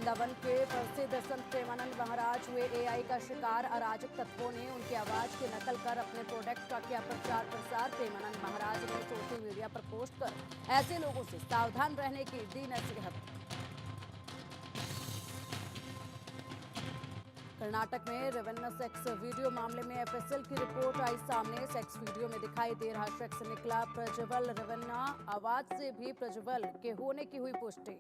वृंदावन के प्रसिद्ध संत प्रेमानंद महाराज हुए एआई का शिकार। अराजक तत्वों ने उनकी आवाज की नकल कर अपने प्रोडक्ट का किया प्रचार प्रसार। प्रेमानंद महाराज ने सोशल मीडिया पर पोस्ट कर ऐसे लोगों से सावधान रहने की दी नसीहत। कर्नाटक में रेवेन्यू सेक्स वीडियो मामले में एफएसएल की रिपोर्ट आई सामने। सेक्स वीडियो में दिखाई दे रहा शख्स निकला प्रज्वल रेवेन्ना। आवाज से भी प्रज्वल के होने की हुई पुष्टि।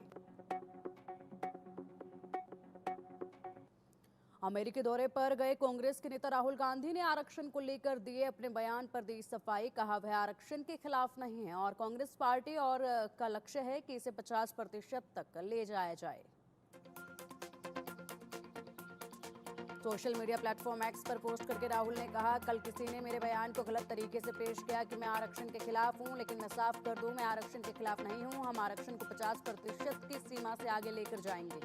अमेरिकी दौरे पर गए कांग्रेस के नेता राहुल गांधी ने आरक्षण को लेकर दिए अपने बयान पर दी सफाई। कहा वह आरक्षण के खिलाफ नहीं है और कांग्रेस पार्टी और का लक्ष्य है कि इसे 50% तक ले जाया जाए। सोशल मीडिया प्लेटफॉर्म एक्स पर पोस्ट करके राहुल ने कहा, कल किसी ने मेरे बयान को गलत तरीके से पेश किया कि मैं आरक्षण के खिलाफ हूं, लेकिन मैं साफ कर दूं, मैं आरक्षण के खिलाफ नहीं हूं। हम आरक्षण को 50% की सीमा से आगे लेकर जाएंगे।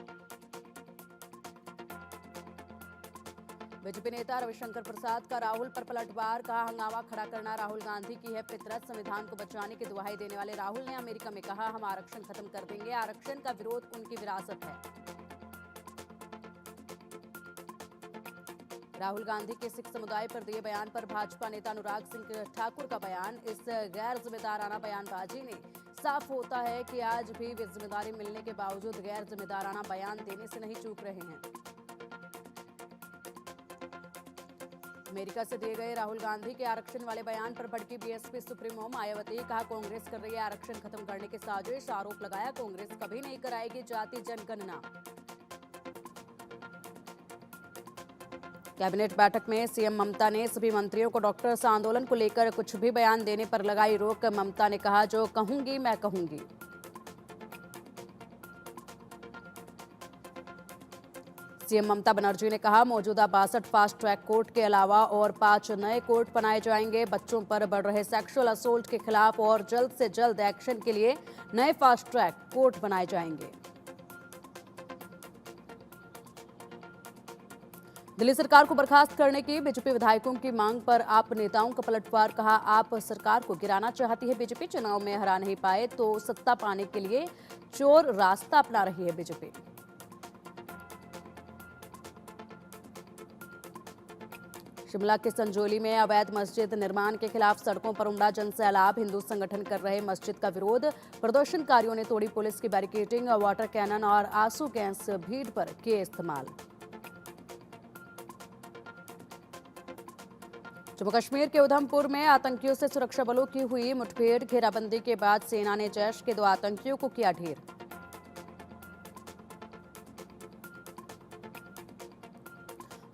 बीजेपी नेता रविशंकर प्रसाद का राहुल पर पलटवार। कहा, हंगामा खड़ा करना राहुल गांधी की है फितरत। संविधान को बचाने की दुहाई देने वाले राहुल ने अमेरिका में कहा, हम आरक्षण खत्म कर देंगे। आरक्षण का विरोध उनकी विरासत है। राहुल गांधी के सिख समुदाय पर दिए बयान पर भाजपा नेता अनुराग सिंह ठाकुर का बयान। इस गैर जिम्मेदाराना बयानबाजी में साफ होता है कि आज भी वे जिम्मेदारी मिलने के बावजूद गैर जिम्मेदाराना बयान देने से नहीं चूक रहे हैं। अमेरिका से दिए गए राहुल गांधी के आरक्षण वाले बयान पर भड़की बीएसपी सुप्रीमो मायावती। कहा, कांग्रेस कर रही है आरक्षण खत्म करने की साजिश। आरोप लगाया, कांग्रेस कभी नहीं कराएगी जाति जनगणना। कैबिनेट बैठक में सीएम ममता ने सभी मंत्रियों को डॉक्टर्स आंदोलन को लेकर कुछ भी बयान देने पर लगाई रोक। ममता ने कहा, जो कहूंगी मैं कहूंगी। सीएम ममता बनर्जी ने कहा, मौजूदा 62 फास्ट ट्रैक कोर्ट के अलावा और 5 नए कोर्ट बनाए जाएंगे। बच्चों पर बढ़ रहे सेक्सुअल असोल्ट के खिलाफ और जल्द से जल्द एक्शन के लिए नए फास्ट ट्रैक कोर्ट बनाए जाएंगे। दिल्ली सरकार को बर्खास्त करने की बीजेपी विधायकों की मांग पर आप नेताओं का पलटवार। कहा, आप सरकार को गिराना चाहती है बीजेपी। चुनाव में हरा नहीं पाए तो सत्ता पाने के लिए चोर रास्ता अपना रही है बीजेपी। शिमला के संजौली में अवैध मस्जिद निर्माण के खिलाफ सड़कों पर उमड़ा जनसैलाब। हिंदू संगठन कर रहे मस्जिद का विरोध। प्रदर्शनकारियों ने तोड़ी पुलिस की बैरिकेडिंग। वाटर कैनन और आंसू गैस भीड़ पर किए इस्तेमाल। जम्मू कश्मीर के उधमपुर में आतंकियों से सुरक्षा बलों की हुई मुठभेड़। घेराबंदी के बाद सेना ने जैश के 2 आतंकियों को किया ढेर।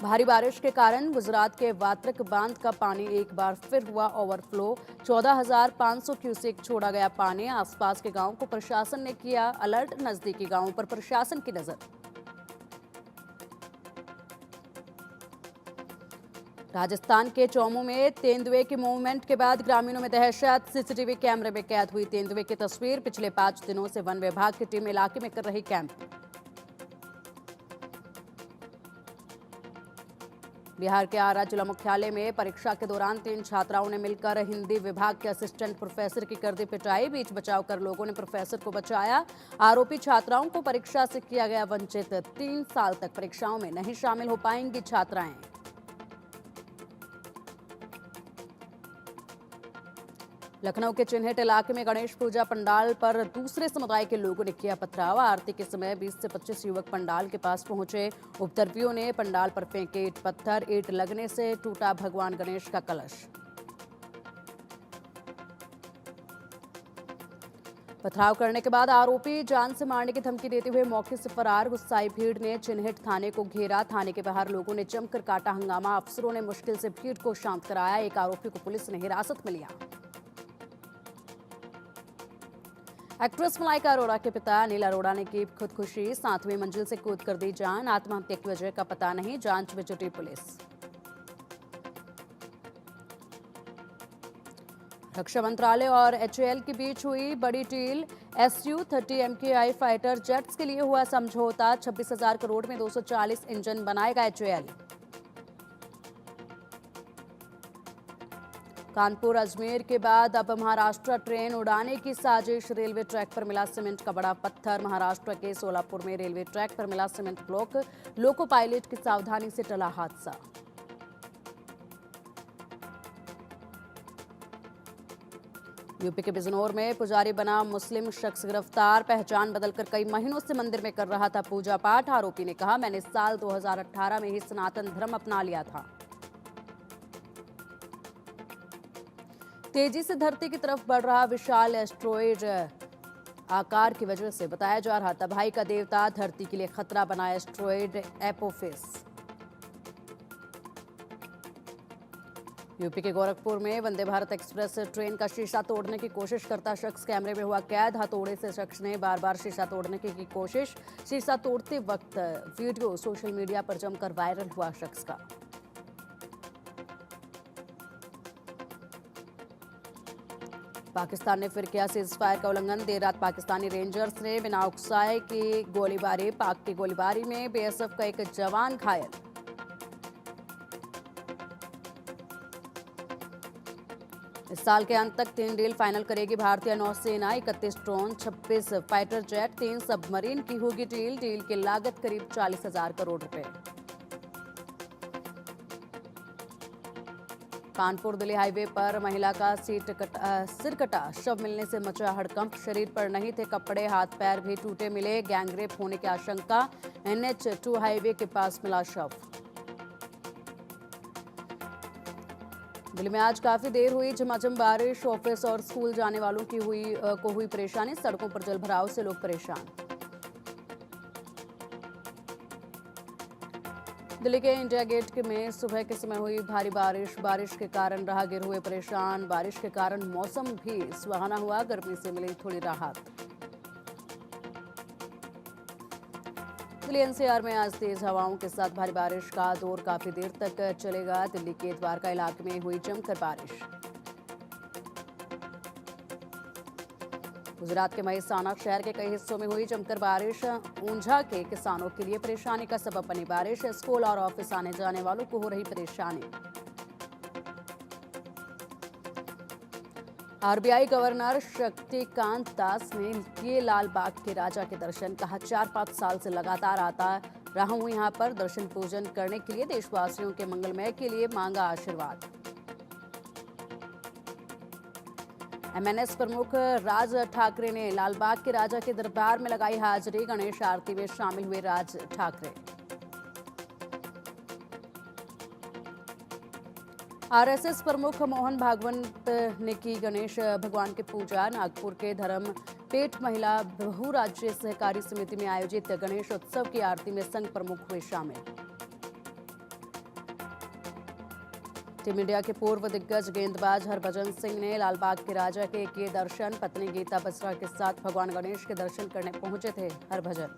भारी बारिश के कारण गुजरात के वात्रक बांध का पानी एक बार फिर हुआ ओवरफ्लो। 14,500 क्यूसेक छोड़ा गया पानी। आसपास के गांवों को प्रशासन ने किया अलर्ट। नजदीकी गांवों पर प्रशासन की नजर। राजस्थान के चौमू में तेंदुए की मूवमेंट के बाद ग्रामीणों में दहशत। सीसीटीवी कैमरे में कैद हुई तेंदुए की तस्वीर। पिछले 5 दिनों से वन विभाग की टीम इलाके में कर रही कैंप। बिहार के आरा जिला मुख्यालय में परीक्षा के दौरान 3 छात्राओं ने मिलकर हिंदी विभाग के असिस्टेंट प्रोफेसर की कर दी पिटाई। बीच बचाव कर लोगों ने प्रोफेसर को बचाया। आरोपी छात्राओं को परीक्षा से किया गया वंचित। 3 साल तक परीक्षाओं में नहीं शामिल हो पाएंगी छात्राएं। लखनऊ के चिन्हित इलाके में गणेश पूजा पंडाल पर दूसरे समुदाय के लोगों ने किया पथराव। आरती के समय 20 से 25 युवक पंडाल के पास पहुंचे। उपद्रवियों ने पंडाल पर फेंके ईंट पत्थर। ईंट लगने से टूटा भगवान गणेश का कलश। पथराव करने के बाद आरोपी जान से मारने की धमकी देते हुए मौके से फरार। गुस्साई भीड़ ने चिन्हित थाने को घेरा। थाने के बाहर लोगों ने जमकर काटा हंगामा। अफसरों ने मुश्किल से भीड़ को शांत कराया। एक आरोपी को पुलिस ने हिरासत में लिया। एक्ट्रेस मलाइका अरोड़ा के पिता अनिल अरोड़ा ने की खुदकुशी। 7वीं मंजिल से कूद कर दी जान। आत्महत्या की वजह का पता नहीं। जांच में जुटी पुलिस। रक्षा मंत्रालय और एचएएल के बीच हुई बड़ी deal. Su-30 MKI fighter jets के लिए हुआ समझौता। 26,000 करोड़ में 240 इंजन बनाएगा एचएएल। कानपुर अजमेर के बाद अब महाराष्ट्र ट्रेन उड़ाने की साजिश। रेलवे ट्रैक पर मिला सीमेंट का बड़ा पत्थर। महाराष्ट्र के सोलापुर में रेलवे ट्रैक पर मिला सीमेंट ब्लॉक। लोको पायलट की सावधानी से टला हादसा। यूपी के बिजनौर में पुजारी बना मुस्लिम शख्स गिरफ्तार। पहचान बदलकर कई महीनों से मंदिर में कर रहा था पूजा पाठ। आरोपी ने कहा, मैंने साल 2018 में ही सनातन धर्म अपना लिया था। तेजी से धरती की तरफ बढ़ रहा विशाल एस्ट्रॉयड आकार की वजह से बताया जा रहा तबाही का देवता, धरती के लिए खतरा बना एस्ट्रॉयड एपोफिस। यूपी के गोरखपुर में वंदे भारत एक्सप्रेस ट्रेन का शीशा तोड़ने की कोशिश करता शख्स कैमरे में हुआ कैद। हथौड़े से शख्स ने बार बार शीशा तोड़ने की कोशिश। शीशा तोड़ते वक्त वीडियो सोशल मीडिया पर जमकर वायरल हुआ शख्स का। पाकिस्तान ने फिर किया सीजफायर का उल्लंघन। देर रात पाकिस्तानी रेंजर्स ने बिना उकसाए की गोलीबारी। पाक की गोलीबारी में बीएसएफ का एक जवान घायल। इस साल के अंत तक 3 डील फाइनल करेगी भारतीय नौसेना। 31 ड्रोन, 26 फाइटर जेट, 3 सबमरीन की होगी डील। डील की लागत करीब 40,000 करोड़ रुपए। कानपुर दिल्ली हाईवे पर महिला का सिर कटा शव मिलने से मचा हड़कंप। शरीर पर नहीं थे कपड़े, हाथ पैर भी टूटे मिले। गैंगरेप होने की आशंका। NH2 हाईवे के पास मिला शव। दिल्ली में आज काफी देर हुई झमाझम बारिश। ऑफिस और स्कूल जाने वालों की हुई परेशानी। सड़कों पर जलभराव से लोग परेशान। दिल्ली के इंडिया गेट में सुबह के समय हुई भारी बारिश। बारिश के कारण राहगीर हुए परेशान। बारिश के कारण मौसम भी सुहाना हुआ। गर्मी से मिली थोड़ी राहत। दिल्ली NCR में आज तेज हवाओं के साथ भारी बारिश का दौर काफी देर तक चलेगा। दिल्ली के द्वारका इलाके में हुई जमकर बारिश। गुजरात के महिसाना शहर के कई हिस्सों में हुई जमकर बारिश। ऊंझा के किसानों के लिए परेशानी का सबब बनी बारिश। स्कूल और ऑफिस आने जाने वालों को हो रही परेशानी। RBI गवर्नर शक्तिकांत दास ने किए लाल बाग के राजा के दर्शन। कहा, 4-5 साल से लगातार आता रहा हूं यहां पर दर्शन पूजन करने के लिए। देशवासियों के मंगलमय के लिए मांगा आशीर्वाद। MNS प्रमुख राज ठाकरे ने लालबाग के राजा के दरबार में लगाई हाजिरी। गणेश आरती में शामिल हुए राज ठाकरे। RSS प्रमुख मोहन भागवत ने की गणेश भगवान की पूजा। नागपुर के धर्मपेट महिला बहुराज्यीय सहकारी समिति में आयोजित गणेश उत्सव की आरती में संघ प्रमुख हुए शामिल। टीम इंडिया के पूर्व दिग्गज गेंदबाज हरभजन सिंह ने लालबाग के राजा के किए दर्शन। पत्नी गीता बसरा के साथ भगवान गणेश के दर्शन करने पहुंचे थे हरभजन।